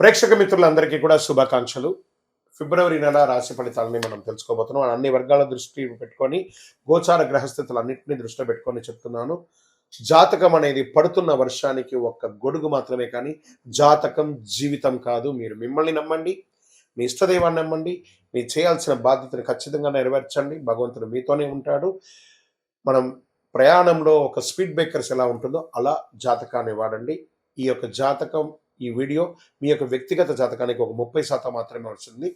ప్రేక్షక మిత్రులందరికీ కూడా శుభాకాంక్షలు. ఫిబ్రవరి నెల రాశి ఫలితాలని మనం తెలుసుకోబోతున్నాం. అన్ని వర్గాల దృష్టి పెట్టుకొని, గోచార గ్రహస్థితులన్నింటినీ దృష్టిలో పెట్టుకొని చెప్తున్నాను. జాతకం అనేది పడుతున్న వర్షానికి ఒక్క గొడుగు మాత్రమే కానీ, జాతకం జీవితం కాదు. మీరు మిమ్మల్ని నమ్మండి, మీ ఇష్టదైవాన్ని నమ్మండి, మీరు చేయాల్సిన బాధ్యతను ఖచ్చితంగా నెరవేర్చండి. భగవంతుడు మీతోనే ఉంటాడు. మనం ప్రయాణంలో ఒక స్పీడ్ బ్రేకర్స్ ఎలా ఉంటుందో అలా జాతకాన్ని వాడండి. ఈ యొక్క జాతకం ఈ వీడియో మీ యొక్క వ్యక్తిగత జాతకానికి ఒక 30% మాత్రమే వస్తుంది.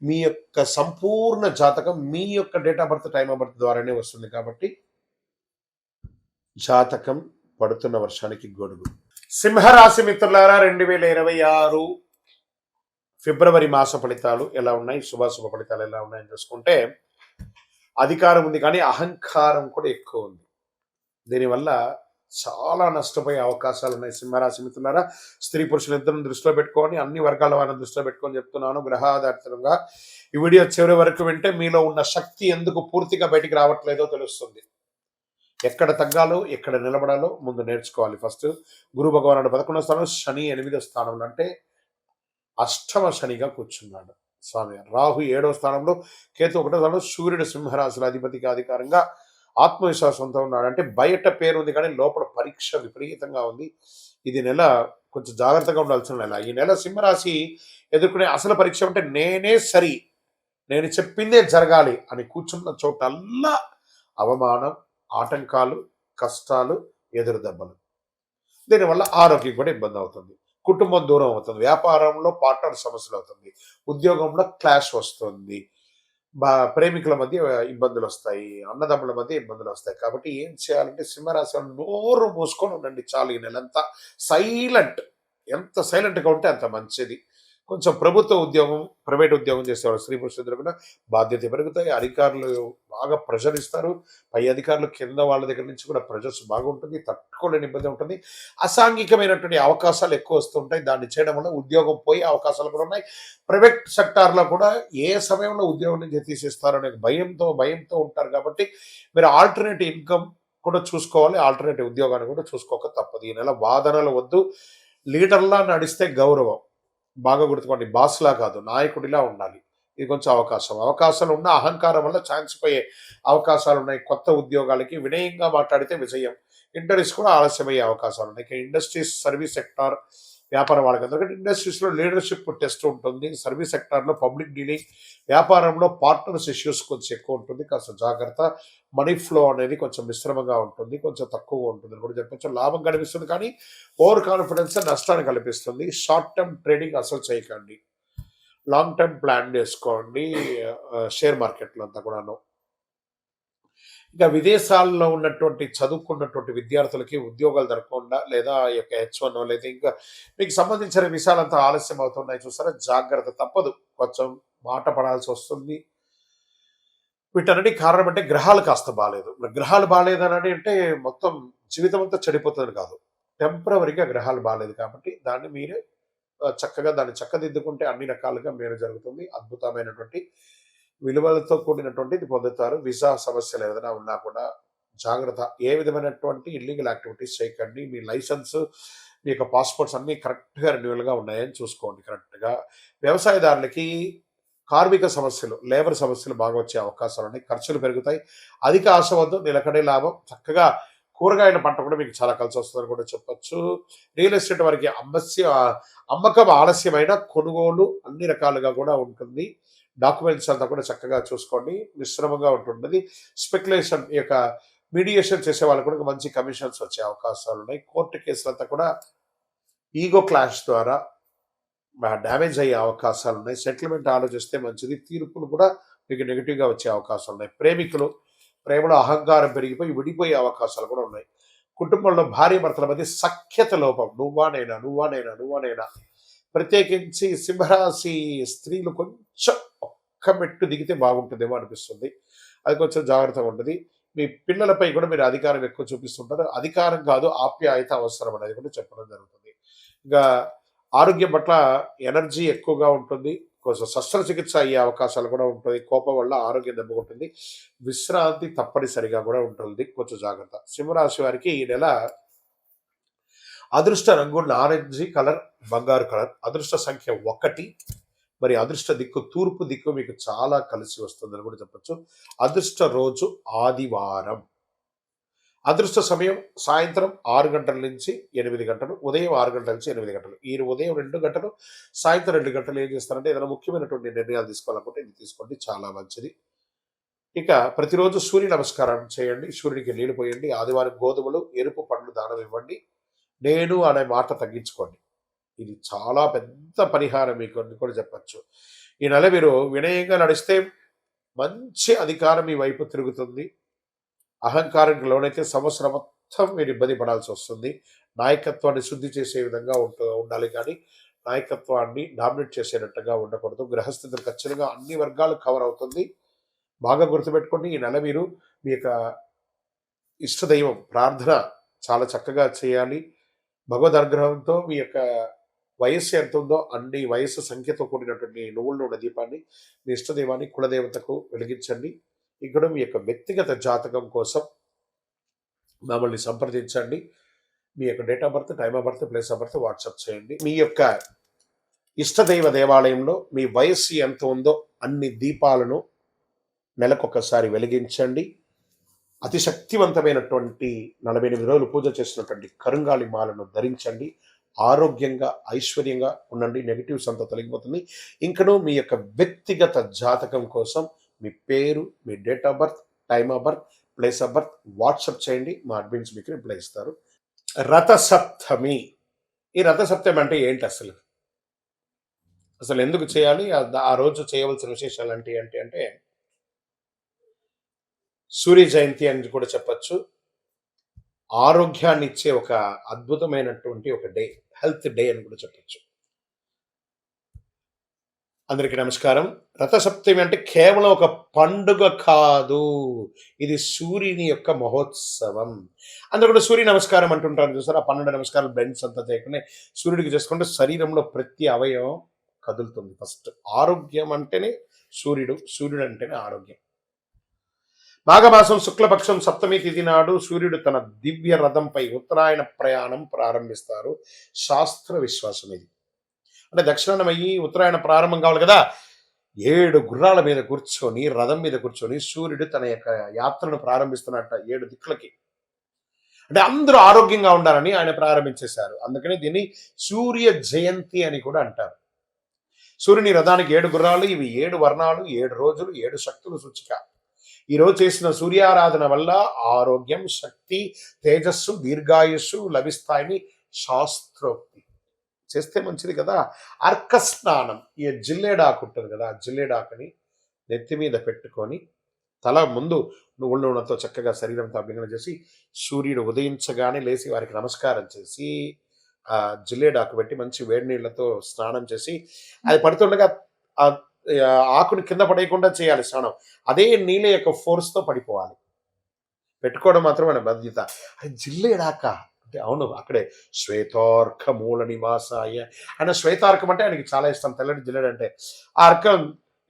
మీ యొక్క సంపూర్ణ జాతకం మీ యొక్క date of birth, time of birth ద్వారానే వస్తుంది. కాబట్టి జాతకం పడుతున్న వర్షానికి గొడుగు. సింహరాశి మిత్రులారా, 2026 ఫిబ్రవరి మాస ఫలితాలు ఎలా ఉన్నాయి, శుభాశుభ ఫలితాలు ఎలా ఉన్నాయని చూసుకుంటే, అధికారం ఉంది కానీ అహంకారం కూడా ఎక్కువ ఉంది. దీనివల్ల చాలా నష్టపోయే అవకాశాలు ఉన్నాయి. సింహరాశి మిత్రులారా, స్త్రీ పురుషులు ఇద్దరిని దృష్టిలో పెట్టుకొని, అన్ని వర్గాల వారిని దృష్టిలో పెట్టుకొని చెప్తున్నాను. గ్రహాధారితంగా ఈ వీడియో చివరి వరకు వింటే మీలో ఉన్న శక్తి ఎందుకు పూర్తిగా బయటికి రావట్లేదో తెలుస్తుంది. ఎక్కడ తగ్గాలో, ఎక్కడ నిలబడాలో ముందు నేర్చుకోవాలి. ఫస్ట్ గురు భగవానుడు 11వ స్థానం, శని 8వ స్థానంలో, అంటే అష్టమ శనిగా కూర్చున్నాడు స్వామి. రాహు 7వ స్థానంలో, కేతు 1వ స్థానంలో, సూర్యుడు సింహరాశుల అధిపతికి అధికారంగా ఆత్మవిశ్వాసంతో ఉన్నాడు. అంటే బయట పేరు ఉంది కానీ లోపల పరీక్ష విపరీతంగా ఉంది. ఇది నెల కొంచెం జాగ్రత్తగా ఉండాల్సిన నెల. ఈ నెల సింహరాశి ఎదుర్కొనే అసలు పరీక్ష అంటే నేనే సరి, నేను చెప్పిందే జరగాలి అని కూర్చున్న చోటల్లా అవమానం, ఆటంకాలు, కష్టాలు, ఎదురు దెబ్బలు. దీనివల్ల ఆరోగ్యం కూడా ఇబ్బంది అవుతుంది. కుటుంబం దూరం అవుతుంది. వ్యాపారంలో పార్ట్నర్ సమస్యలు అవుతుంది. ఉద్యోగంలో క్లాష్ వస్తుంది. ప్రేమికుల మధ్య ఇబ్బందులు వస్తాయి. అన్నదమ్ముల మధ్య ఇబ్బందులు వస్తాయి. కాబట్టి ఏం చేయాలంటే సింహరాశి వాళ్ళు నోరు మూసుకొని ఉండండి చాలు. ఈ నెలంతా సైలెంట్. ఎంత సైలెంట్గా ఉంటే అంత మంచిది. కొంచెం ప్రభుత్వ ఉద్యోగం, ప్రైవేట్ ఉద్యోగం చేసేవాళ్ళు స్త్రీ పురుషులు కూడా బాధ్యత పెరుగుతాయి. అధికారులు బాగా ప్రెషర్ ఇస్తారు. పై అధికారులు కింద వాళ్ళ దగ్గర నుంచి కూడా ప్రెషర్స్ బాగుంటుంది. తట్టుకోలేని ఇబ్బంది ఉంటుంది. అసాంఘికమైనటువంటి అవకాశాలు ఎక్కువ వస్తుంటాయి. దాన్ని చేయడం వల్ల ఉద్యోగం పోయే అవకాశాలు కూడా ఉన్నాయి. ప్రైవేట్ సెక్టార్లో కూడా ఏ సమయంలో ఉద్యోగం నుంచి తీసేస్తారనే భయంతో ఉంటారు. కాబట్టి మీరు ఆల్టర్నేటివ్ ఇన్కమ్ కూడా చూసుకోవాలి. ఆల్టర్నేటివ్ ఉద్యోగాన్ని కూడా చూసుకోక తప్పదు. ఈ నెల వాదనలు వద్దు. లీడర్లా నడిస్తే గౌరవం. బాగా గుర్తుకోండి, బాస్లా కాదు, నాయకుడిలా ఉండాలి. ఇది కొంచెం అవకాశాలు ఉన్న అహంకారం వల్ల ఛాన్స్ పోయే అవకాశాలు ఉన్నాయి. కొత్త ఉద్యోగాలకి వినయంగా మాట్లాడితే విజయం. ఇంటర్వ్యూస్ కూడా ఆలస్యమయ్యే అవకాశాలు ఉన్నాయి. ఇండస్ట్రీస్, సర్వీస్ సెక్టార్, వ్యాపారం వాళ్ళకి ఎందుకంటే ఇండస్ట్రీస్లో లీడర్షిప్ టెస్ట్ ఉంటుంది. సర్వీస్ సెక్టార్లో పబ్లిక్ డీలింగ్, వ్యాపారంలో పార్ట్నర్స్ ఇష్యూస్ కొంచెం ఎక్కువ ఉంటుంది. కాస్త జాగ్రత్త. మనీ ఫ్లో అనేది కొంచెం మిశ్రమంగా ఉంటుంది, కొంచెం తక్కువగా ఉంటుంది అని కూడా చెప్పచ్చు. లాభం కనిపిస్తుంది కానీ ఓవర్ కాన్ఫిడెన్స్ నష్టాన్ని కల్పిస్తుంది. షార్ట్ టర్మ్ ట్రేడింగ్ అసలు చేయకండి. లాంగ్ టర్మ్ ప్లాన్ చేసుకోండి. షేర్ మార్కెట్లో అంతా కూడాను. ఇంకా విదేశాల్లో ఉన్నటువంటి చదువుకున్నటువంటి విద్యార్థులకి ఉద్యోగాలు దొరకకుండా, లేదా ఈ యొక్క H1 లేదా ఇంకా మీకు సంబంధించిన విషయాలంతా ఆలస్యం అవుతున్నాయి చూసారా, జాగ్రత్త. తప్పదు, కొంచెం మాట పడాల్సి వస్తుంది. వీటన్నిటి కారణం అంటే గ్రహాలు కాస్త బాగాలేదు. గ్రహాలు బాగాలేదని అంటే మొత్తం జీవితం అంతా చెడిపోతుంది కాదు. టెంపరవరీగా గ్రహాలు బాగాలేదు కాబట్టి దాన్ని మీరే చక్కగా దాన్ని చక్కదిద్దుకుంటే అన్ని రకాలుగా మేలు జరుగుతుంది. అద్భుతమైనటువంటి విలువలతో కూడినటువంటిది పొందుతారు. వీసా సమస్యలు ఏదైనా ఉన్నా కూడా జాగ్రత్త. ఏ విధమైనటువంటి ఇల్లీగల్ యాక్టివిటీస్ చేయకండి. మీ లైసెన్స్, మీ యొక్క పాస్పోర్ట్స్ అన్నీ కరెక్ట్గా రెన్యువల్గా ఉన్నాయని చూసుకోండి. కరెక్ట్గా వ్యవసాయదారులకి కార్మిక సమస్యలు, లేబర్ సమస్యలు బాగా వచ్చే అవకాశాలు ఉన్నాయి. ఖర్చులు పెరుగుతాయి. అధిక ఆశ వద్దు, నిలకడే లాభం. చక్కగా కూరగాయల పంట కూడా మీకు చాలా కలిసి వస్తుందని కూడా చెప్పచ్చు. రియల్ ఎస్టేట్ వారికి అమ్మకం ఆలస్యమైన కొనుగోలు అన్ని రకాలుగా కూడా ఉంటుంది. డాక్యుమెంట్స్ అంతా కూడా చక్కగా చూసుకోండి. మిశ్రమంగా ఉంటుంది. స్పెక్యులేషన్, ఈ యొక్క మీడియేషన్ చేసే వాళ్ళకు కూడా మంచి కమిషన్స్ వచ్చే అవకాశాలు ఉన్నాయి. కోర్టు కేసులంతా కూడా ఈగో క్లాష్ ద్వారా డ్యామేజ్ అయ్యే అవకాశాలు ఉన్నాయి. సెటిల్మెంట్ ఆలోచిస్తే మంచిది. తీర్పులు కూడా మీకు నెగిటివ్గా వచ్చే అవకాశాలు ఉన్నాయి. ప్రేమలో అహంకారం పెరిగిపోయి విడిపోయే అవకాశాలు కూడా ఉన్నాయి. కుటుంబంలో భార్య భర్తల మధ్య సఖ్యత లోపం. నువ్వా నేనా. ప్రత్యేకించి సింహరాశి స్త్రీలు కొంచెం ఒక్క మెట్టు దిగితే బాగుంటుందేమో అనిపిస్తుంది. అది కొంచెం జాగ్రత్తగా ఉంటుంది. మీ పిల్లలపై కూడా మీరు అధికారం ఎక్కువ చూపిస్తుంటారు. అధికారం కాదు, ఆప్యాయత అవసరం అనేది కూడా చెప్పడం జరుగుతుంది. ఇంకా ఆరోగ్యం పట్ల ఎనర్జీ ఎక్కువగా ఉంటుంది. కొంచెం శస్త్రచికిత్స అయ్యే అవకాశాలు కూడా ఉంటుంది. కోపం వల్ల ఆరోగ్యం దెబ్బకుంటుంది. విశ్రాంతి తప్పనిసరిగా కూడా ఉంటుంది. కొంచెం జాగ్రత్త. సింహరాశి వారికి ఈ నెల అదృష్ట రంగు నారెంజీ కలర్, బంగారు కలర్. అదృష్ట సంఖ్య 1. మరి అదృష్ట దిక్కు తూర్పు దిక్కు మీకు చాలా కలిసి వస్తుందని కూడా చెప్పొచ్చు. అదృష్ట రోజు ఆదివారం. అదృష్ట సమయం సాయంత్రం 6 గంటల నుంచి 8 గంటలు, ఉదయం 6 గంటల నుంచి 8 గంటలు. ఈ ఉదయం 2 గంటలు, సాయంత్రం 2 గంటలు ఏం చేస్తారంటే ఏదైనా ముఖ్యమైనటువంటి నిర్ణయాలు తీసుకోవాలనుకుంటే ఇది తీసుకోండి, చాలా మంచిది. ఇక ప్రతిరోజు సూర్య నమస్కారం చేయండి, సూర్యుడికి నీళ్లు పోయండి, ఆదివారం గోధుమలు, ఎరుపు పండ్లు దానం ఇవ్వండి, నేను అనే మాట తగ్గించుకోండి. ఇది చాలా పెద్ద పరిహారం మీకు అని కూడా చెప్పచ్చు. ఈ నెల మీరు వినయంగా నడిస్తే మంచి అధికారం మీ వైపు తిరుగుతుంది. అహంకారానికి లోనైతే సంవత్సరం మొత్తం మీరు ఇబ్బంది పడాల్సి వస్తుంది. నాయకత్వాన్ని శుద్ధి చేసే విధంగా ఉండాలి, కానీ నాయకత్వాన్ని డామినేట్ చేసేటట్టుగా ఉండకూడదు. గ్రహస్థితులు ఖచ్చితంగా అన్ని వర్గాలు కవర్ అవుతుంది. బాగా గుర్తుపెట్టుకోండి, ఈ నెల మీరు మీ యొక్క ఇష్టదైవం ప్రార్థన చాలా చక్కగా చేయాలి. భగవద్ అనుగ్రహంతో మీ యొక్క వయస్సు ఎంత ఉందో అన్ని వయస్సు సంఖ్యతో కూడినటువంటి నువ్వుల నూనె దీపాన్ని మీ ఇష్టదైవాన్ని కులదేవతకు వెలిగించండి. ఇక్కడ మీ యొక్క వ్యక్తిగత జాతకం కోసం మమ్మల్ని సంప్రదించండి. మీ యొక్క date of birth, time of birth, place of birth WhatsApp చేయండి. మీ యొక్క ఇష్టదైవ దేవాలయంలో మీ వయస్సు ఎంత ఉందో అన్ని దీపాలను నెలకొకసారి వెలిగించండి. అతి శక్తివంతమైనటువంటి 48 రోజులు పూజ చేసినటువంటి కరుంగాలి మాలను ధరించండి. ఆరోగ్యంగా ఐశ్వర్యంగా ఉండండి. నెగిటివ్స్ అంతా తొలగిపోతుంది. ఇంకనూ మీ యొక్క వ్యక్తిగత జాతకం కోసం మీ పేరు, మీ date of birth, time of birth, place of birth WhatsApp చేయండి. మా అడ్మిన్స్ మీకు రిప్లై ఇస్తారు. రథసప్తమి. ఈ రథసప్తమి అంటే ఏంటి అసలు ఎందుకు చేయాలి, ఆ రోజు చేయవలసిన విశేషాలు అంటే సూర్య జయంతి అని కూడా చెప్పచ్చు. ఆరోగ్యాన్ని ఇచ్చే ఒక అద్భుతమైనటువంటి ఒక డే, హెల్త్ డే అని కూడా చెప్పచ్చు. అందరికీ నమస్కారం. రథసప్తమి అంటే కేవలం ఒక పండుగ కాదు, ఇది సూర్యుని యొక్క మహోత్సవం. అందరూ కూడా సూర్య నమస్కారం అంటుంటారు చూసారు. ఆ 12 నమస్కారాలు బెండ్స్ అంతా చేయకుండా సూర్యుడికి చేసుకుంటే శరీరంలో ప్రతి అవయవం కదులుతుంది. ఫస్ట్ ఆరోగ్యం అంటేనే సూర్యుడు, సూర్యుడు అంటేనే ఆరోగ్యం. మాఘమాసం శుక్లపక్షం సప్తమి తిథి నాడు సూర్యుడు తన దివ్య రథంపై ఉత్తరాయణ ప్రయాణం ప్రారంభిస్తారు. శాస్త్ర విశ్వాసం ఇది. అంటే దక్షిణాయనం అయ్యి ఉత్తరాయణ ప్రారంభం కావాలి కదా. 7 గుర్రాల మీద కూర్చొని, రథం మీద కూర్చొని సూర్యుడు తన యొక్క యాత్రను ప్రారంభిస్తున్నట్ట 7 దిక్కులకి. అంటే అందరూ ఆరోగ్యంగా ఉండాలని ఆయన ప్రారంభించేశారు. అందుకని దీన్ని సూర్య జయంతి అని కూడా అంటారు. సూర్యుని రథానికి 7 గుర్రాలు, ఇవి 7 వర్ణాలు, 7 రోజులు, 7 శక్తులు సూచిక. ఈరోజు చేసిన సూర్యారాధన వల్ల ఆరోగ్యం, శక్తి, తేజస్సు, దీర్ఘాయుస్సు లభిస్తాయని శాస్త్రోక్తి. చేస్తే మంచిది కదా. అర్క స్నానం, ఈ జిల్లేడాకు ఉంటుంది కదా, జిల్లేడాకుని నెత్తి మీద పెట్టుకొని తల ముందు నువ్వుల నూనెతో చక్కగా శరీరంతో అభ్యంగన చేసి సూర్యుడు ఉదయించగానే లేచి వారికి నమస్కారం చేసి ఆ జిల్లేడాకు పెట్టి మంచి వేడి నీళ్లతో స్నానం చేసి అది పడుతుండగా ఆ ఆకుని కింద పడేయకుండా చేయాలి స్నానం. అదే నీళ్ళ యొక్క ఫోర్స్తో పడిపోవాలి. పెట్టుకోవడం మాత్రం మన బాధ్యత. అది జిల్లేడాక అంటే అవును, అక్కడే శ్వేతార్క మూల నివాసాయ. ఆయన శ్వేతార్కం అంటే ఆయనకి చాలా ఇష్టం, తెల్లటి జిల్లేడు అంటే. ఆ అర్కం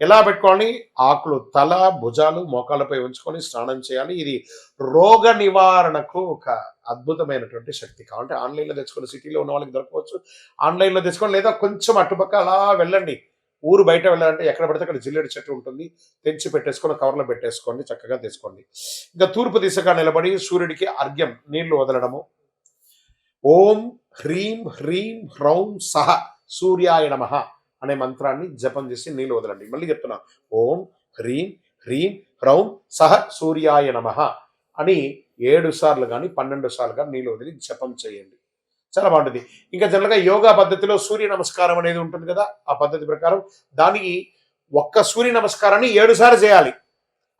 ఎలా పెట్టుకోవాలి? ఆకులు తల, భుజాలు, మోకాళ్ళపై ఉంచుకొని స్నానం చేయాలి. ఇది రోగ నివారణకు ఒక అద్భుతమైనటువంటి శక్తి. కాబట్టి ఆన్లైన్లో తెచ్చుకోండి. సిటీలో ఉన్న వాళ్ళకి దొరకవచ్చు, ఆన్లైన్లో తెచ్చుకోండి. లేదా కొంచెం అటుపక్క అలా వెళ్ళండి, ఊరు బయట వెళ్ళాలంటే ఎక్కడ పడితే అక్కడ జిల్లేడు చెట్టు ఉంటుంది, తెంచి పెట్టేసుకొని కవర్లో పెట్టేసుకోండి, చక్కగా తీసుకోండి. ఇంకా తూర్పు దిశగా నిలబడి సూర్యుడికి అర్ఘ్యం నీళ్లు వదలడము. ఓం హ్రీం హ్రీం హ్రౌం సహ సూర్యాయ నమః అనే మంత్రాన్ని జపం చేసి నీళ్లు వదలండి. మళ్ళీ చెప్తున్నా, ఓం హ్రీం హ్రీం హ్రౌం సహ సూర్యాయ నమః అని 7 సార్లు కానీ 12 సార్లు కానీ నీళ్లు వదిలి జపం చేయండి. చాలా బాగుంటుంది. ఇంకా జనరల్గా యోగా పద్ధతిలో సూర్య నమస్కారం అనేది ఉంటుంది కదా, ఆ పద్ధతి ప్రకారం దానికి ఒక్క సూర్య నమస్కారాన్ని 7 సార్లు చేయాలి.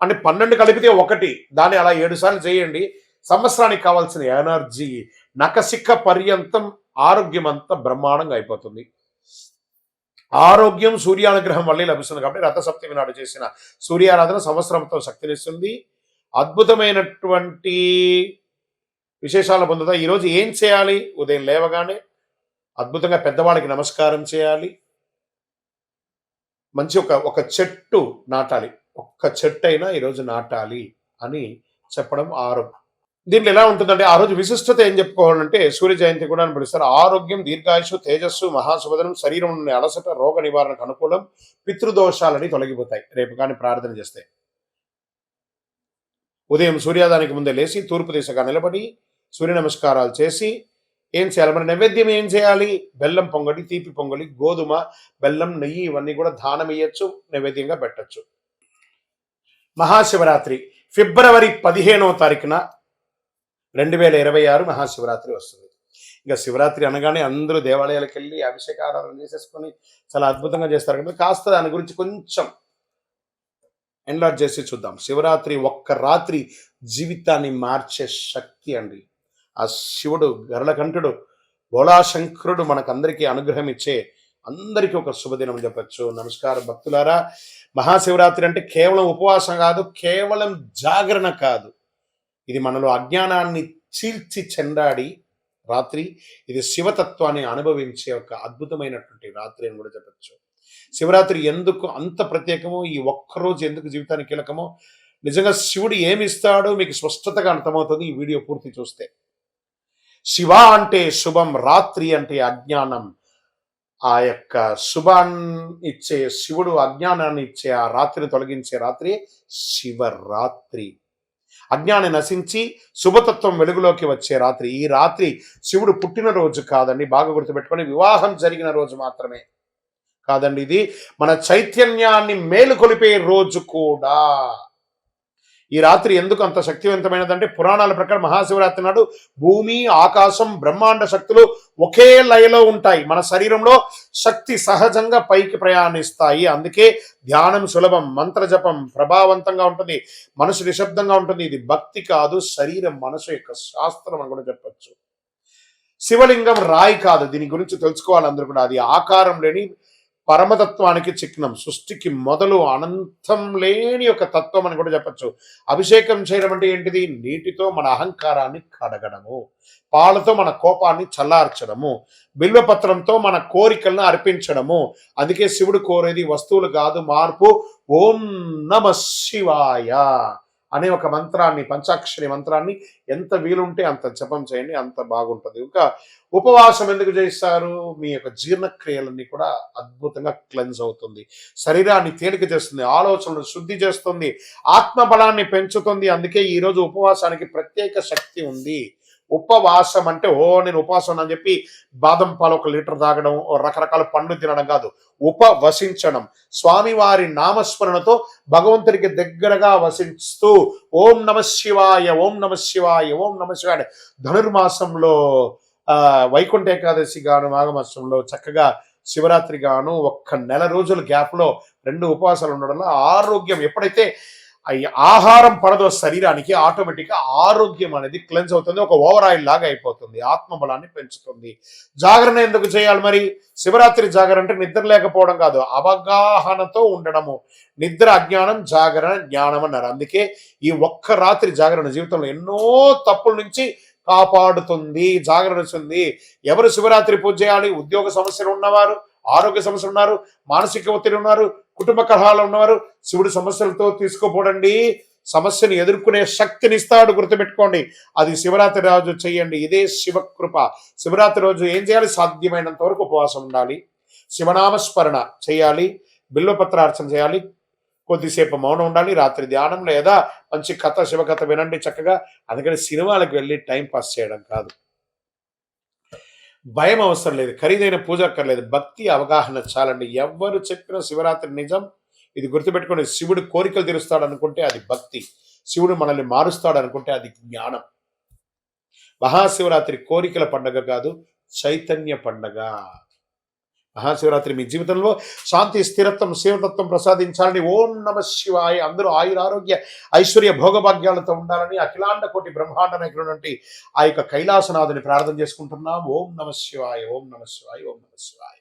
అంటే 12 కలిపితే 1, దాన్ని అలా 7 సార్లు చేయండి. సంవత్సరానికి కావాల్సిన ఎనర్జీ నకసిక పర్యంతం ఆరోగ్యం అంతా బ్రహ్మాండంగా అయిపోతుంది. ఆరోగ్యం సూర్యానుగ్రహం వల్లే లభిస్తుంది. కాబట్టి రథసప్తమి నాడు చేసిన సూర్యారాధన సంవత్సరంతో శక్తినిస్తుంది. అద్భుతమైనటువంటి విశేషాలు పొందుతా. ఈరోజు ఏం చేయాలి? ఉదయం లేవగానే అద్భుతంగా పెద్దవాళ్ళకి నమస్కారం చేయాలి. మంచి ఒక చెట్టు నాటాలి. ఒక్క చెట్టు అయినా ఈరోజు నాటాలి అని చెప్పడం ఆరోగ్యం. దీంట్లో ఎలా ఉంటుందంటే ఆ రోజు విశిష్టత ఏం చెప్పుకోవాలంటే సూర్య జయంతి కూడా అని పిలుస్తారు. ఆరోగ్యం, దీర్ఘాయుషు, తేజస్సు, మహాశుభదనం, శరీరం నుండి అలసట, రోగ నివారణకు అనుకూలం, పితృదోషాలని తొలగిపోతాయి రేపు కానీ ప్రార్థన చేస్తే. ఉదయం సూర్యోదయానికి ముందే లేచి తూర్పు దిశగా నిలబడి సూర్య నమస్కారాలు చేసి ఏం చేయాలి, మన నైవేద్యం ఏం చేయాలి, బెల్లం పొంగలి, తీపి పొంగలి, గోధుమ, బెల్లం, నెయ్యి ఇవన్నీ కూడా దానం ఇయ్యచ్చు, నైవేద్యంగా పెట్టచ్చు. మహాశివరాత్రి ఫిబ్రవరి 15వ తారీఖున 2026 మహాశివరాత్రి వస్తుంది. ఇక శివరాత్రి అనగానే అందరూ దేవాలయాలకు వెళ్ళి అభిషేకారాధన చేసేసుకొని చాలా అద్భుతంగా చేస్తారు కదా. కాస్త దాని గురించి కొంచెం ఎన్లార్జ్ చేసి చూద్దాం. శివరాత్రి ఒక్క రాత్రి జీవితాన్ని మార్చే శక్తి అండి. ఆ శివుడు గరళకంఠుడు భోళాశంకరుడు మనకందరికీ అనుగ్రహం ఇచ్చే అందరికీ ఒక శుభదినం చెప్పచ్చు. నమస్కారం భక్తులారా. మహాశివరాత్రి అంటే కేవలం ఉపవాసం కాదు, కేవలం జాగరణ కాదు. ఇది మనలో అజ్ఞానాన్ని చీల్చి చెండాడి రాత్రి. ఇది శివతత్వాన్ని అనుభవించే ఒక అద్భుతమైనటువంటి రాత్రి అని కూడా చెప్పచ్చు. శివరాత్రి ఎందుకు అంత ప్రత్యేకమో, ఈ ఒక్కరోజు ఎందుకు జీవితానికి కీలకమో, నిజంగా శివుడు ఏమి ఇస్తాడో మీకు స్పష్టతగా అర్థమవుతుంది ఈ వీడియో పూర్తి చూస్తే. శివ అంటే శుభం, రాత్రి అంటే అజ్ఞానం. ఆ యొక్క శుభాన్ని ఇచ్చే శివుడు అజ్ఞానాన్ని ఇచ్చే ఆ రాత్రిని తొలగించే రాత్రి శివరాత్రి. అజ్ఞానం నశించి శుభతత్వం వెలుగులోకి వచ్చే రాత్రి. ఈ రాత్రి శివుడు పుట్టినరోజు కాదండి, బాగా గుర్తుపెట్టుకొని. వివాహం జరిగిన రోజు మాత్రమే కాదండి, ఇది మన చైతన్యాన్ని మేలుకొలిపే రోజు కూడా. ఈ రాత్రి ఎందుకు అంత శక్తివంతమైనదంటే పురాణాల ప్రకారం మహాశివరాత్రి నాడు భూమి, ఆకాశం, బ్రహ్మాండ శక్తులు ఒకే లయలో ఉంటాయి. మన శరీరంలో శక్తి సహజంగా పైకి ప్రయాణిస్తాయి. అందుకే ధ్యానం సులభం, మంత్ర జపం ప్రభావవంతంగా ఉంటుంది, మనసు నిశ్శబ్దంగా ఉంటుంది. ఇది భక్తి కాదు, శరీరం మనసు యొక్క శాస్త్రం అని కూడా చెప్పచ్చు. శివలింగం రాయి కాదు, దీని గురించి తెలుసుకోవాలి అందరూ కూడా. అది ఆకారం లేని పరమతత్వానికి చిహ్నం, సృష్టికి మొదలు, అనంతం లేని ఒక తత్వం అని కూడా చెప్పచ్చు. అభిషేకం చేయడం అంటే ఏంటిది? నీటితో మన అహంకారాన్ని కడగడము, పాలతో మన కోపాన్ని చల్లార్చడము, బిల్వపత్రంతో మన కోరికలను అర్పించడము. అందుకే శివుడు కోరేది వస్తువులు కాదు, మార్పు. ఓం నమ శివాయ అనే ఒక మంత్రాన్ని, పంచాక్షరి మంత్రాన్ని ఎంత వీలుంటే అంత జపం చేయండి, అంత బాగుంటుంది. ఇంకా ఉపవాసం ఎందుకు చేస్తారు? మీ యొక్క జీర్ణక్రియలన్నీ కూడా అద్భుతంగా క్లెన్స్ అవుతుంది, శరీరాన్ని తేలిక చేస్తుంది, ఆలోచనలు శుద్ధి చేస్తుంది, ఆత్మబలాన్ని పెంచుతుంది. అందుకే ఈరోజు ఉపవాసానికి ప్రత్యేక శక్తి ఉంది. ఉపవాసం అంటే నేను ఉపవాసం అని చెప్పి బాదం పాలు 1 లీటర్ తాగడం, రకరకాల పండ్లు తినడం కాదు. ఉపవసించడం, స్వామివారి నామస్మరణతో భగవంతుడికి దగ్గరగా వసిస్తూ ఓం నమ శివాయ, ఓం నమ శివాయ, ఓం నమ శివాయ. ధనుర్మాసంలో వైకుంఠ ఏకాదశి గాను, మాఘమాసంలో చక్కగా శివరాత్రి గాను 1 నెల రోజుల గ్యాప్లో 2 ఉపవాసాలు ఉండడం వల్ల ఆరోగ్యం, ఎప్పుడైతే ఆహారం పడదో శరీరానికి, ఆటోమేటిక్గా ఆరోగ్యం అనేది క్లెన్స్ అవుతుంది, ఒక ఓవర్ ఆయిల్ లాగా అయిపోతుంది, ఆత్మబలాన్ని పెంచుతుంది. జాగరణ ఎందుకు చేయాలి మరి? శివరాత్రి జాగరణ అంటే నిద్ర లేకపోవడం కాదు, అవగాహనతో ఉండడము. నిద్ర అజ్ఞానం, జాగరణ జ్ఞానం అన్నారు. అందుకే ఈ ఒక్క రాత్రి జాగరణ జీవితంలో ఎన్నో తప్పుల నుంచి కాపాడుతుంది, జాగరణ ఉంది. ఎవరు శివరాత్రి పూజ చేయాలి? ఉద్యోగ సమస్యలు ఉన్నవారు, ఆరోగ్య సమస్యలు ఉన్నారు, మానసిక ఒత్తిడి ఉన్నారు, కుటుంబ కలహాలు ఉన్నవారు శివుడు సమస్యలతో తీసుకోపోడండి, సమస్యను ఎదుర్కొనే శక్తిని ఇస్తాడు. గుర్తుపెట్టుకోండి, అది శివరాత్రి రోజు చేయండి. ఇదే శివకృప. శివరాత్రి రోజు ఏం చేయాలి? సాధ్యమైనంత వరకు ఉపవాసం ఉండాలి, శివనామస్మరణ చేయాలి, బిల్వపత్రార్చన చేయాలి, కొద్దిసేపు మౌనం ఉండాలి, రాత్రి ధ్యానం లేదా మంచి కథ, శివకథ వినండి చక్కగా. అందుకని సినిమాలకు వెళ్ళి టైం పాస్ చేయడం కాదు. భయం అవసరం లేదు, ఖరీదైన పూజ అక్కర్లేదు, భక్తి అవగాహన చాలండి. ఎవరు చెప్పిన శివరాత్రి నిజం, ఇది గుర్తుపెట్టుకోండి. శివుడు కోరికలు తీరుస్తాడు అనుకుంటే అది భక్తి, శివుడు మనల్ని మారుస్తాడు అనుకుంటే అది జ్ఞానం. మహాశివరాత్రి కోరికల పండగ కాదు, చైతన్య పండగ. మహాశివరాత్రి మీ జీవితంలో శాంతి, స్థిరత్వం, శివతత్వం ప్రసాదించాలని ఓం నమ శివాయ. అందరూ ఆయురారోగ్య ఐశ్వర్య భోగభాగ్యాలతో ఉండాలని అఖిలాండ కోటి బ్రహ్మాండ నాయకుడు ఆ యొక్క కైలాసనాథుని ప్రార్థన చేసుకుంటున్నాం. ఓం నమ శివాయ, ఓం నమ శివాయ, ఓం నమ శివాయ.